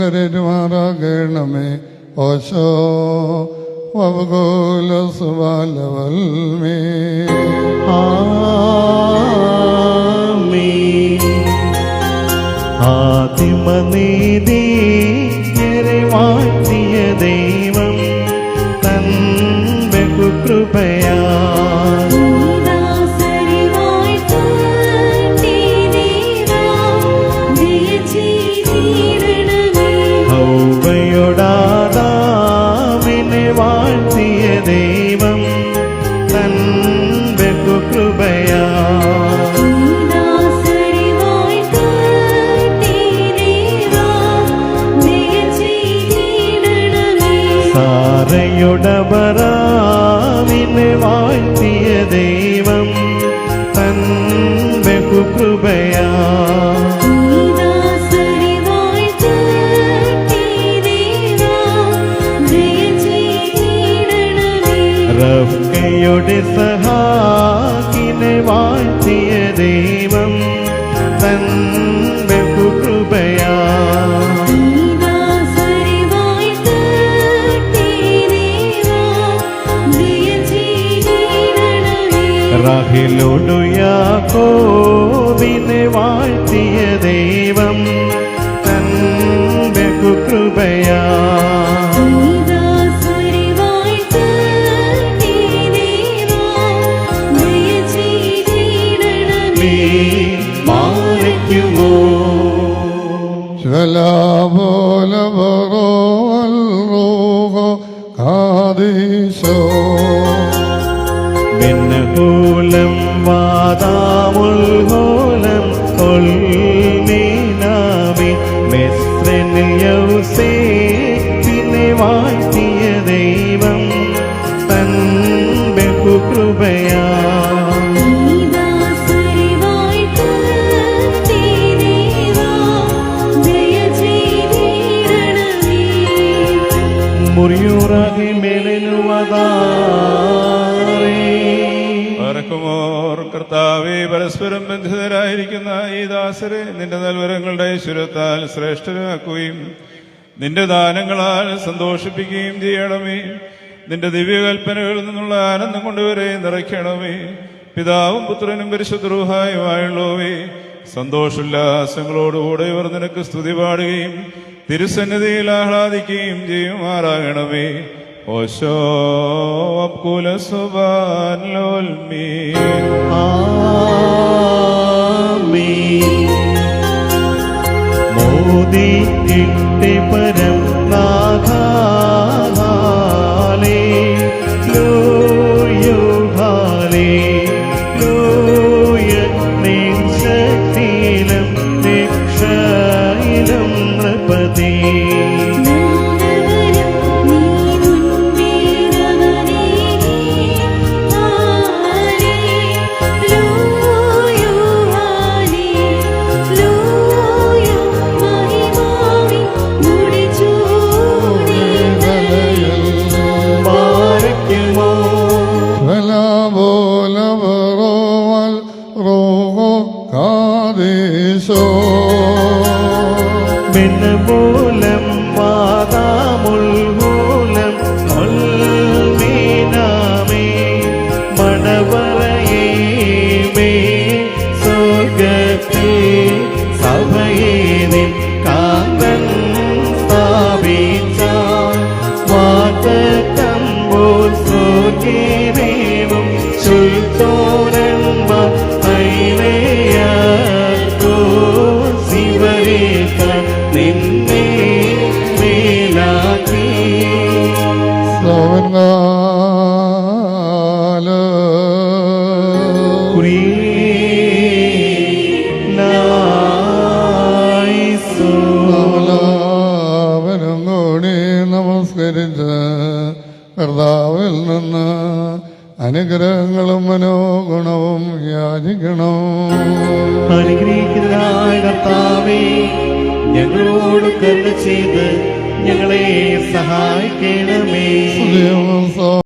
കരരുമാറാകണമേ. ഓശോ വവഗോല സുബാലവൽമേ. ആദിമനീതി വാഴ്ത്തിയ ദൈവം തൻ ബഹുകൃപയാ ഹൗവയോടാദാമിനെ വാഴ്ത്തിയ ദൈവം തൻ ബഹുകൃപയാ സാരയുടബറാമിനെ വാഴ്ത്തിയ ദൈവം തൻ ബഹുകൃപയാ റബ്ബയുടെ സഹാക്കിനെ വാഴ്ത്തിയ ദൈവം തൻ ബഹുകൃപയാ റാഹേലോടു യാക്കോബിനെ വാഴ്ത്തിയ ദൈവം തൻ ബഹുകൃപയാ മാനിക്കുമോ മിന്നഹൂലം വാദാമുൽഹൂലം ഉൽമീനാമി മിസ്രനിൽ യൗസേപ്പിനെ വാഴ്ത്തിയ ദൈവം തൻ ബഹുകൃപയാ മുറിയൂറാകി മേലെനുവതാറേക്കുമോർ കർത്താവേ, പരസ്പരം ബന്ധിതരായിരിക്കുന്ന ഈ ദാസരെ നിന്റെ നൽവരങ്ങളുടെ ഐശ്വര്യത്താൽ ശ്രേഷ്ഠരാക്കുകയും നിന്റെ ദാനങ്ങളാൽ സന്തോഷിപ്പിക്കുകയും ചെയ്യണമേ. നിന്റെ ദിവ്യകൽപ്പനകളിൽ നിന്നുള്ള ആനന്ദം കൊണ്ടുവരെ നിറയ്ക്കണമേ. പിതാവും പുത്രനും പരിശുദ്ധ റൂഹായുമായുള്ളവേ, സന്തോഷോല്ലാസങ്ങളോടുകൂടെ ഇവർ നിനക്ക് സ്തുതി പാടുകയും തിരുസന്നിധിയിൽ ആഹ്ലാദിക്കുകയും ചെയ്യുമാറാകണമേ. ഓശോ അബ്കുല സുബാൻലോൽമീ. മോദി കിട്ടി പരം നാഥാലേ ലോയോ ഹാലേ ലോയ നിൻ ശക്തിയിലും രക്ഷയിലും നൃപതി മിന്നമൂലം വാദാമുൽഹൂലം ഉൽമീനാമേ മണവറയേമേ സ്വർഗത്തിൽ സഭയെ നിൻ കാന്തൻ സ്ഥാപിച്ച വാതകമ്പോൾ സ്വർഗീദേവം ചുൽത്തോരന്മ ഐലയർക്കോ ശിവരേഖ നിന്നെ മേലാക്കി നമസ്കരിച്ച് കർത്താവിൽ നിന്ന് അനുഗ്രഹങ്ങളും മനോഗുണവും യാചിക്കണം. അനുഗ്രഹിക്കുന്നതായ കർത്താവേ, ഞങ്ങളോട് കരുണ ചെയ്ത് ഞങ്ങളെ സഹായിക്കണമേ.